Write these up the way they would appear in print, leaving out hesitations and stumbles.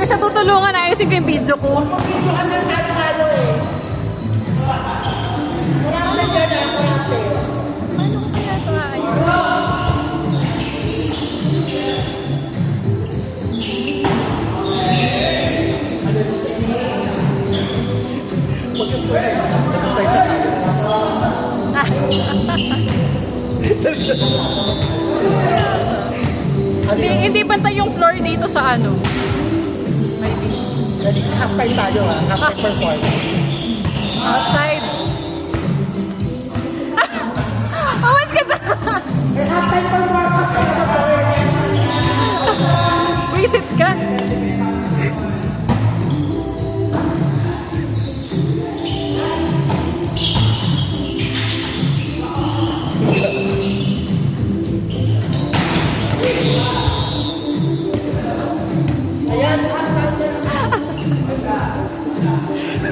siya tutulungan. Ayusin ko yung video ko. Video ka na tayo eh. Marami na dyan ako ate. Paano ko kaya ito ayos? Hindi bantay yung floor dito sa ano. May base. Half time tayo ha. Half time performance. Outside. Awas ka sa... Half time performance. Visit ka.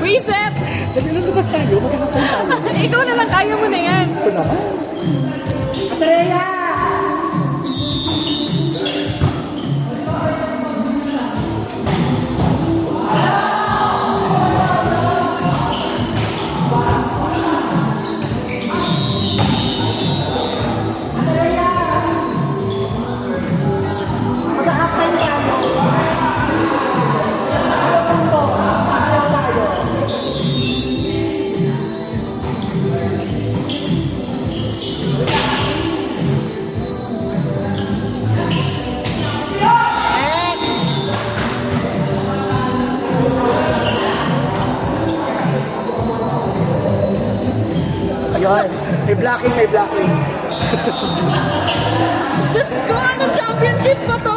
Reset! Dali lang labas tayo. Maghanap tayo. Ikaw na lang, kaya mo na yan. Ito naman. Atreya! Ayun. May blocking, may blocking. Diyos ko, anong championship ba to?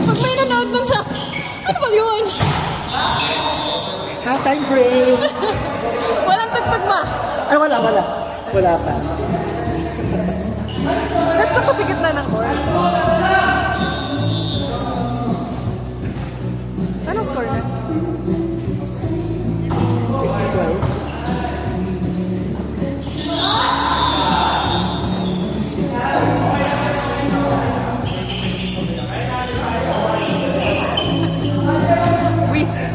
Pag may nanood ng siya, ano ba yun? Half time break. Walang tagtag ma. Ay, wala. Wala pa. Ganito ko sa gitna ng court. Anong score na? 50-12. Reset.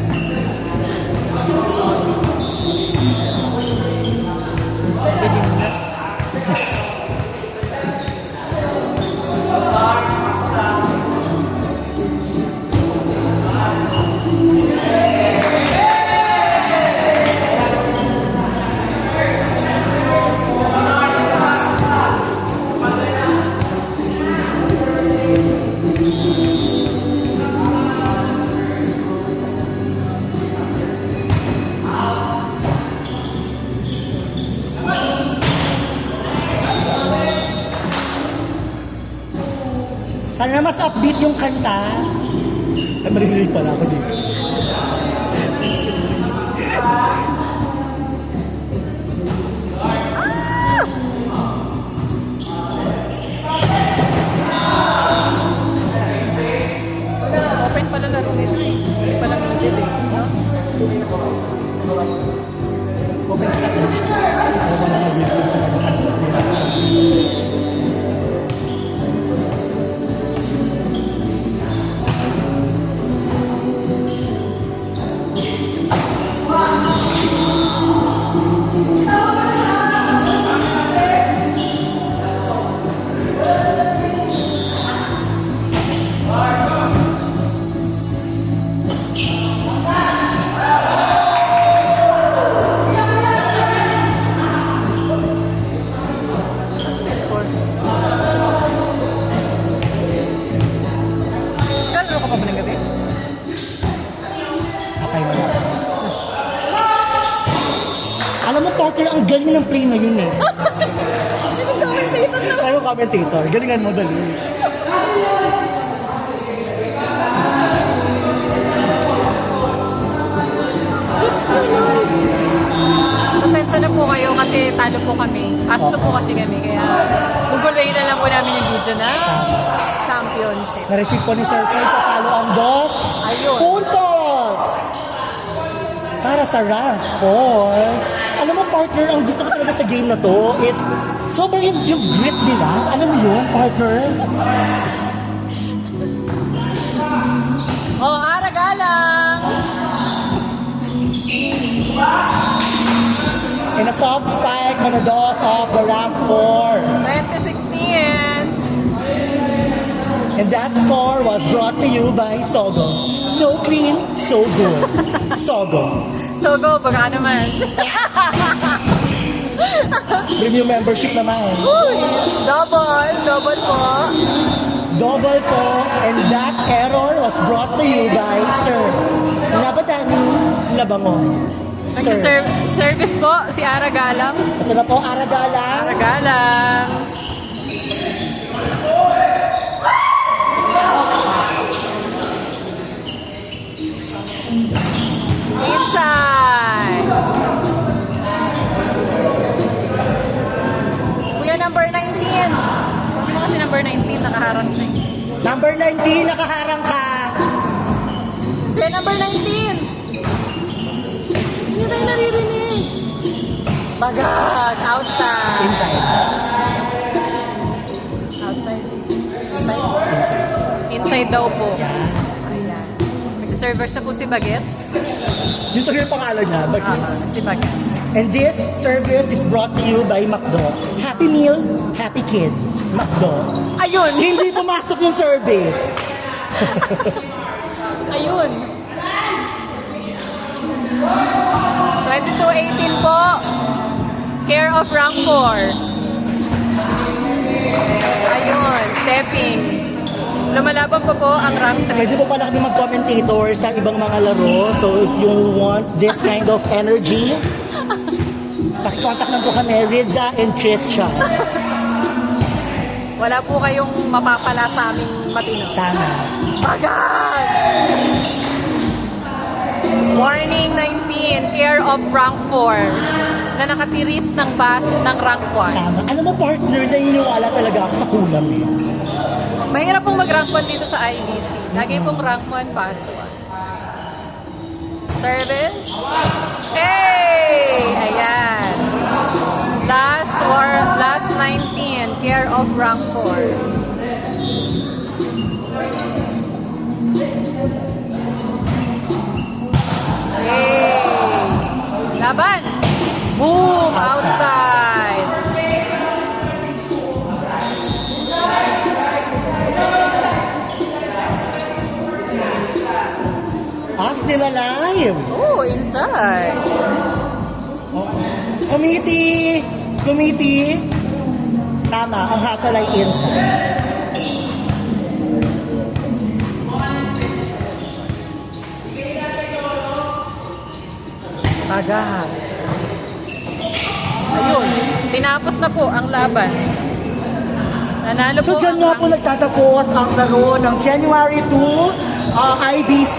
Sana mas upbeat yung kanta. Ay, maririnig pala ako dito. Open pala laro nito eh. Hindi pala music eh. No? Open ka na. Ako ba na mag-video sa mga kanta? Kalaro ka pa ba ng gabi? Okay, wala. Alam mo, partner, ang galing ng play na yun eh. Hindi ko commentator na. Tayo commentator. Galingan mo, dali. Pasensya na po kayo kasi talo po kami. Asto po kasi kami. Kaya gugulayin na lang po namin yung video na championship. Na-receive po ni Sir Fred, patalo ang dos. Ayun. Puntos! Para sa rank 4. Alam mo, partner, ang gusto ko talaga sa game na to is sobrang yung grit nila. Alam mo yun, partner? Soft Spike Manados of the rank 4. 2016. And that score was brought to you by Sogo. So clean, so good. Sogo. So go, baka naman. Premium membership naman. Uy, double po. Double po. And that error was brought to you by Sir Labadani Labangon. Sir. Service po, si Ara Galang. Ito na po, Aragala. Ara Galang. Inside. Kuya, number 19. Hindi mo kasi number 19, nakaharang siya. Number 19, nakaharang ka. Kuya, number 19. Hindi tayo naririnig. Bagag, outside. Inside. Outside. Inside. Inside daw po. Yeah. Ayan. Nag-servers na po si Bagets. Dito yung pangalan niya, Bagets. Si Bagets. And this service is brought to you by McDo. Happy meal, happy kid. McDo. Ayun! Hindi pumasok yung service. Ayun! 22-18 po. Care of rank 4. Ayun, stepping. Lumalaban pa po ang rank 3. Pwede po pala kami mag-commentator sa ibang mga laro. So if you want this kind of energy, pakicontact lang po kami, Riza and Christian. Wala po kayong mapapala sa aming matino. Tama. Bagay! Warning 19, care of rank 4 na nakatiris ng bus ng rank 1. Tama. Ano mo partner, naniniwala talaga ako sa kulang eh. Mahirap pong mag-rank 1 dito sa IBC. Lagi pong rank 1, pass 1. Service. Hey! Ayan. Last 19, care of rank 4. Hey! Laban! Boom! Outside! Still alive. Oh, inside. Committee. Tama, ang hatol ay inside. Agad. Ayun, tinapos na po ang laban. Nanalo So po dyan ang nga po nagtatapos ang laro ng January 2 IBC.